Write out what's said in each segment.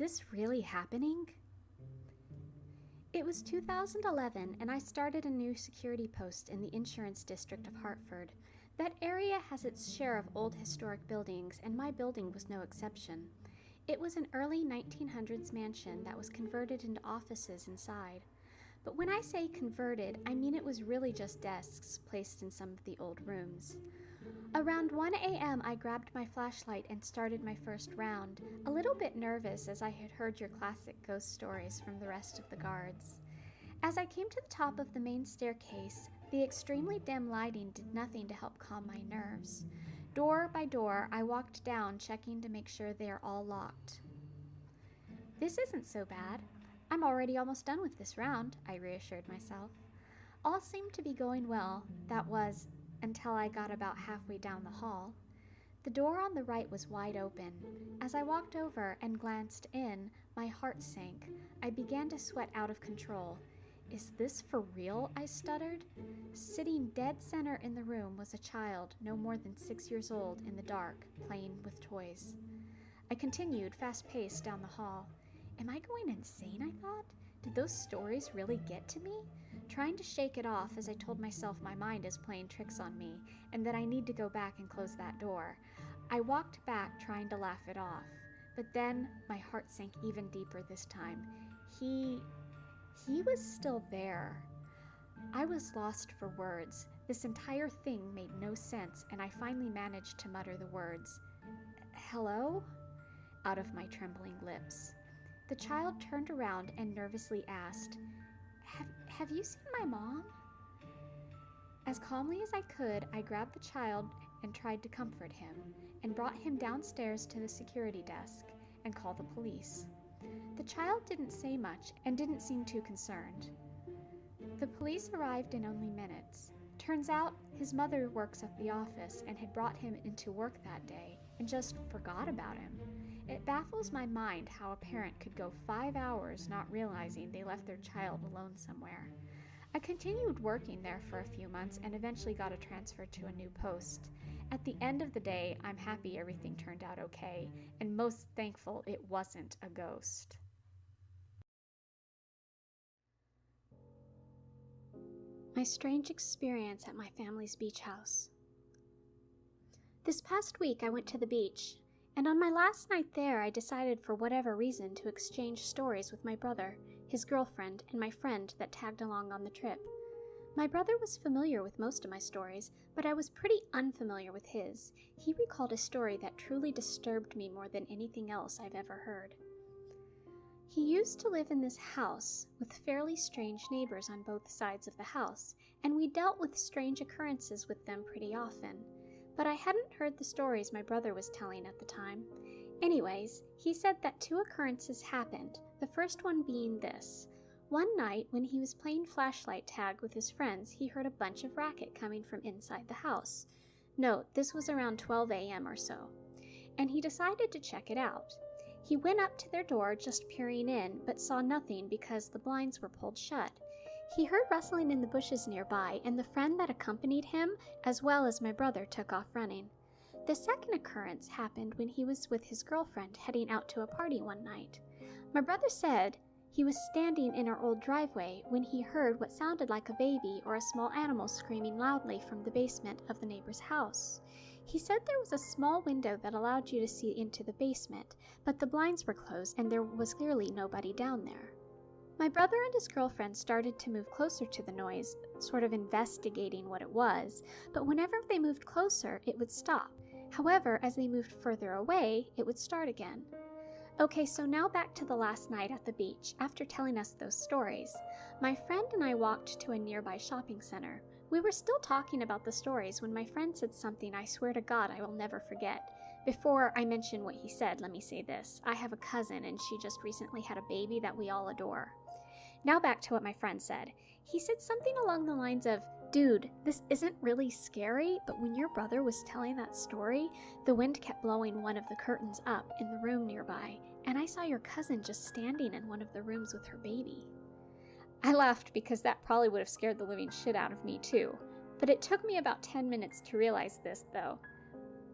this really happening? It was 2011 and I started a new security post in the insurance district of Hartford. That area has its share of old historic buildings, and my building was no exception. It was an early 1900s mansion that was converted into offices inside. But when I say converted, I mean it was really just desks placed in some of the old rooms. Around 1 a.m. I grabbed my flashlight and started my first round, a little bit nervous as I had heard your classic ghost stories from the rest of the guards. As I came to the top of the main staircase, the extremely dim lighting did nothing to help calm my nerves. Door by door, I walked down, checking to make sure they are all locked. This isn't so bad. I'm already almost done with this round, I reassured myself. All seemed to be going well, that was, until I got about halfway down the hall. The door on the right was wide open. As I walked over and glanced in, my heart sank. I began to sweat out of control. Is this for real? I stuttered. Sitting dead center in the room was a child, no more than 6 years old, in the dark, playing with toys. I continued, fast-paced, down the hall. Am I going insane, I thought? Did those stories really get to me? Trying to shake it off as I told myself my mind is playing tricks on me, and that I need to go back and close that door. I walked back, trying to laugh it off. But then my heart sank even deeper this time. He was still there. I was lost for words. This entire thing made no sense, and I finally managed to mutter the words, "Hello?" out of my trembling lips. The child turned around and nervously asked, Have you seen my mom? As calmly as I could, I grabbed the child and tried to comfort him, and brought him downstairs to the security desk and called the police. The child didn't say much and didn't seem too concerned. The police arrived in only minutes. Turns out his mother works at the office and had brought him into work that day and just forgot about him. It baffles my mind how a parent could go 5 hours not realizing they left their child alone somewhere. I continued working there for a few months and eventually got a transfer to a new post. At the end of the day, I'm happy everything turned out okay, and most thankful it wasn't a ghost. My strange experience at my family's beach house. This past week I went to the beach, and on my last night there I decided for whatever reason to exchange stories with my brother, his girlfriend, and my friend that tagged along on the trip. My brother was familiar with most of my stories, but I was pretty unfamiliar with his. He recalled a story that truly disturbed me more than anything else I've ever heard. He used to live in this house with fairly strange neighbors on both sides of the house, and we dealt with strange occurrences with them pretty often. But I hadn't heard the stories my brother was telling at the time. Anyways, he said that 2 occurrences happened, the first one being this. One night, when he was playing flashlight tag with his friends, he heard a bunch of racket coming from inside the house. Note, this was around 12 a.m. or so. And he decided to check it out. He went up to their door, just peering in, but saw nothing because the blinds were pulled shut. He heard rustling in the bushes nearby, and the friend that accompanied him, as well as my brother, took off running. The second occurrence happened when he was with his girlfriend heading out to a party one night. My brother said he was standing in our old driveway when he heard what sounded like a baby or a small animal screaming loudly from the basement of the neighbor's house. He said there was a small window that allowed you to see into the basement, but the blinds were closed and there was clearly nobody down there. My brother and his girlfriend started to move closer to the noise, sort of investigating what it was, but whenever they moved closer, it would stop. However, as they moved further away, it would start again. Okay, so now back to the last night at the beach. After telling us those stories, my friend and I walked to a nearby shopping center. We were still talking about the stories when my friend said something I swear to God I will never forget. Before I mention what he said, let me say this. I have a cousin and she just recently had a baby that we all adore. Now back to what my friend said. He said something along the lines of, "Dude, this isn't really scary, but when your brother was telling that story, the wind kept blowing one of the curtains up in the room nearby, and I saw your cousin just standing in one of the rooms with her baby." I laughed because that probably would have scared the living shit out of me too, but it took me about 10 minutes to realize this though.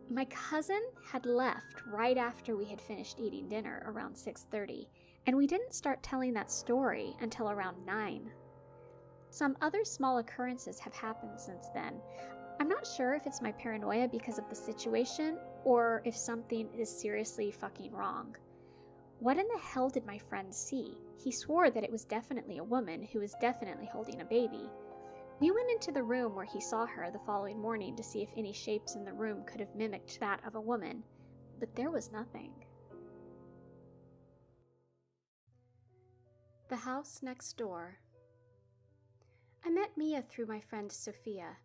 My cousin had left right after we had finished eating dinner around 6:30, and we didn't start telling that story until around 9. Some other small occurrences have happened since then. I'm not sure if it's my paranoia because of the situation or if something is seriously fucking wrong. What in the hell did my friend see? He swore that it was definitely a woman who was definitely holding a baby. We went into the room where he saw her the following morning to see if any shapes in the room could have mimicked that of a woman, but there was nothing. The house next door. I met Mia through my friend Sophia.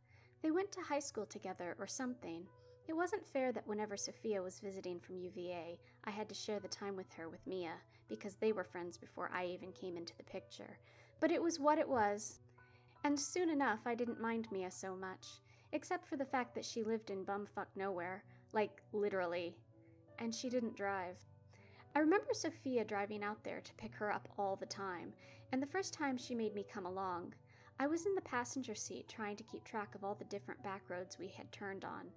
They went to high school together or something. It wasn't fair that whenever Sophia was visiting from UVA, I had to share the time with her with Mia, because they were friends before I even came into the picture. But it was what it was. And soon enough, I didn't mind Mia so much, except for the fact that she lived in bumfuck nowhere, like literally, and she didn't drive. I remember Sophia driving out there to pick her up all the time, and the first time she made me come along, I was in the passenger seat trying to keep track of all the different back roads we had turned on.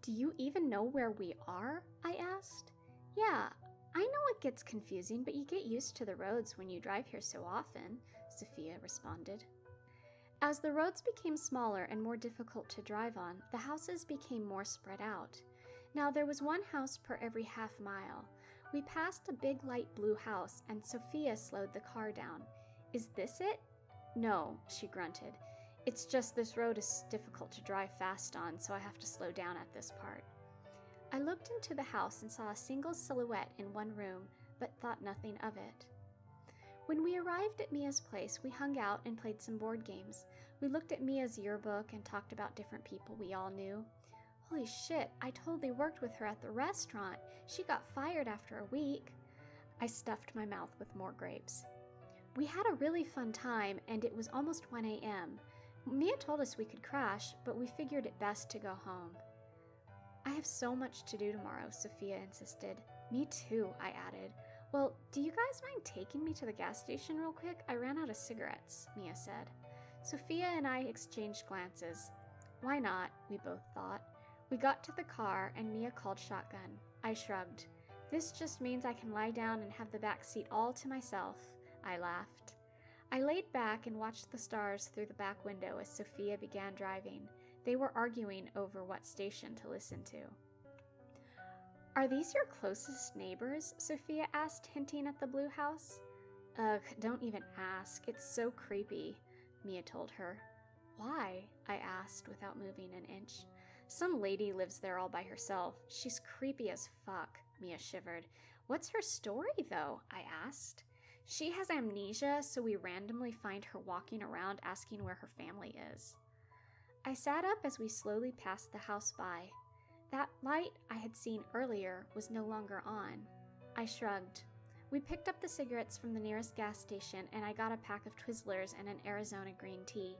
"Do you even know where we are?" I asked. "Yeah, I know it gets confusing, but you get used to the roads when you drive here so often," Sophia responded. As the roads became smaller and more difficult to drive on, the houses became more spread out. Now there was one house per every half mile. We passed a big light blue house, and Sophia slowed the car down. "Is this it?" "No," she grunted. "It's just this road is difficult to drive fast on, so I have to slow down at this part." I looked into the house and saw a single silhouette in one room, but thought nothing of it. When we arrived at Mia's place, we hung out and played some board games. We looked at Mia's yearbook and talked about different people we all knew. Holy shit, I totally worked with her at the restaurant. She got fired after a week. I stuffed my mouth with more grapes. We had a really fun time, and it was almost 1 a.m. Mia told us we could crash, but we figured it best to go home. "I have so much to do tomorrow," Sophia insisted. "Me too," I added. "Well, do you guys mind taking me to the gas station real quick? I ran out of cigarettes," Mia said. Sophia and I exchanged glances. Why not, we both thought. We got to the car and Mia called shotgun. I shrugged. "This just means I can lie down and have the back seat all to myself," I laughed. I laid back and watched the stars through the back window as Sophia began driving. They were arguing over what station to listen to. "Are these your closest neighbors?" Sophia asked, hinting at the blue house. "Ugh, don't even ask. It's so creepy," Mia told her. "Why?" I asked without moving an inch. "Some lady lives there all by herself. She's creepy as fuck," Mia shivered. "What's her story, though?" I asked. "She has amnesia, so we randomly find her walking around asking where her family is." I sat up as we slowly passed the house by. That light I had seen earlier was no longer on. I shrugged. We picked up the cigarettes from the nearest gas station, and I got a pack of Twizzlers and an Arizona green tea.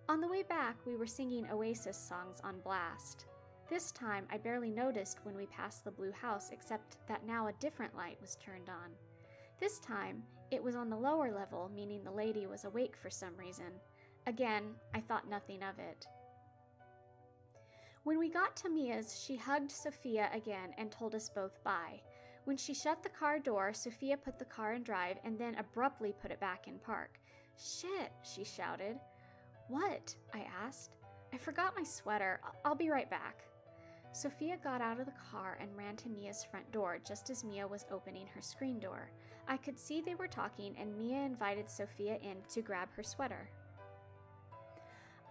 On the way back, we were singing Oasis songs on blast. This time, I barely noticed when we passed the blue house, except that now a different light was turned on. This time, it was on the lower level, meaning the lady was awake for some reason. Again, I thought nothing of it. When we got to Mia's, she hugged Sophia again and told us both bye. When she shut the car door, Sophia put the car in drive and then abruptly put it back in park. "Shit," she shouted. "What?" I asked. "I forgot my sweater. I'll be right back." Sophia got out of the car and ran to Mia's front door just as Mia was opening her screen door. I could see they were talking, and Mia invited Sophia in to grab her sweater.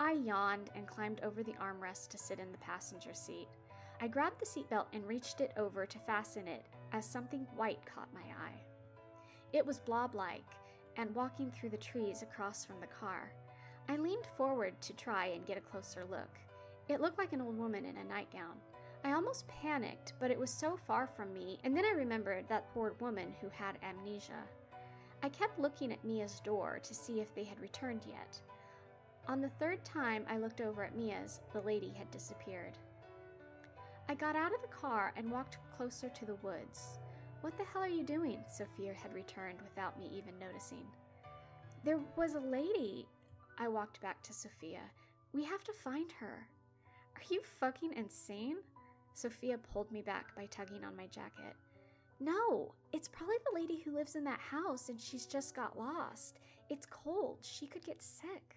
I yawned and climbed over the armrest to sit in the passenger seat. I grabbed the seatbelt and reached it over to fasten it as something white caught my eye. It was blob-like and walking through the trees across from the car. I leaned forward to try and get a closer look. It looked like an old woman in a nightgown. I almost panicked, but it was so far from me, and then I remembered that poor woman who had amnesia. I kept looking at Mia's door to see if they had returned yet. On the third time I looked over at Mia's, the lady had disappeared. I got out of the car and walked closer to the woods. "What the hell are you doing?" Sophia had returned without me even noticing. "There was a lady." I walked back to Sophia. "We have to find her." "Are you fucking insane?" Sophia pulled me back by tugging on my jacket. No, it's probably the lady who lives in that house and she's just got lost. It's cold. She could get sick.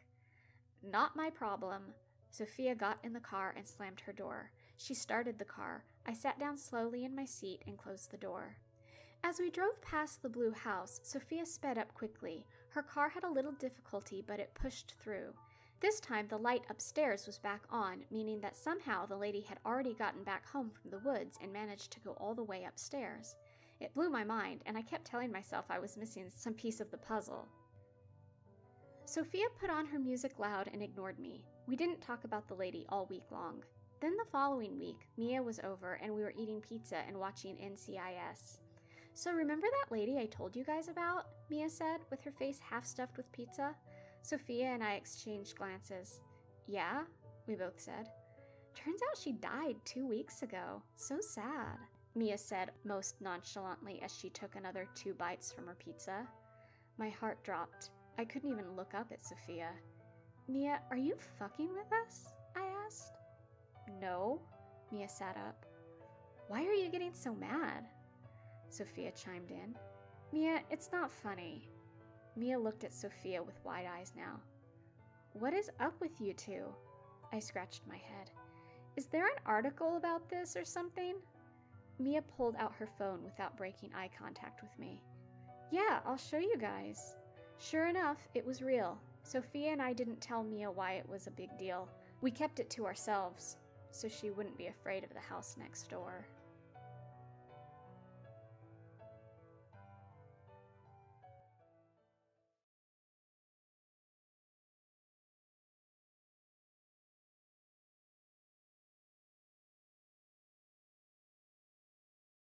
Not my problem. Sophia got in the car and slammed her door. She started the car. I sat down slowly in my seat and closed the door. As we drove past the blue house, Sophia sped up quickly. Her car had a little difficulty, but it pushed through. This time, the light upstairs was back on, meaning that somehow the lady had already gotten back home from the woods and managed to go all the way upstairs. It blew my mind, and I kept telling myself I was missing some piece of the puzzle. Sophia put on her music loud and ignored me. We didn't talk about the lady all week long. Then the following week, Mia was over and we were eating pizza and watching NCIS. So remember that lady I told you guys about? Mia said, with her face half stuffed with pizza. Sophia and I exchanged glances. Yeah, we both said. Turns out she died 2 weeks ago. So sad, Mia said most nonchalantly as she took another 2 bites from her pizza. My heart dropped. I couldn't even look up at Sophia. Mia, are you fucking with us? I asked. No, Mia sat up. Why are you getting so mad? Sophia chimed in. Mia, it's not funny. Mia looked at Sophia with wide eyes now. What is up with you two? I scratched my head. Is there an article about this or something? Mia pulled out her phone without breaking eye contact with me. Yeah, I'll show you guys. Sure enough, it was real. Sophia and I didn't tell Mia why it was a big deal. We kept it to ourselves, so she wouldn't be afraid of the house next door.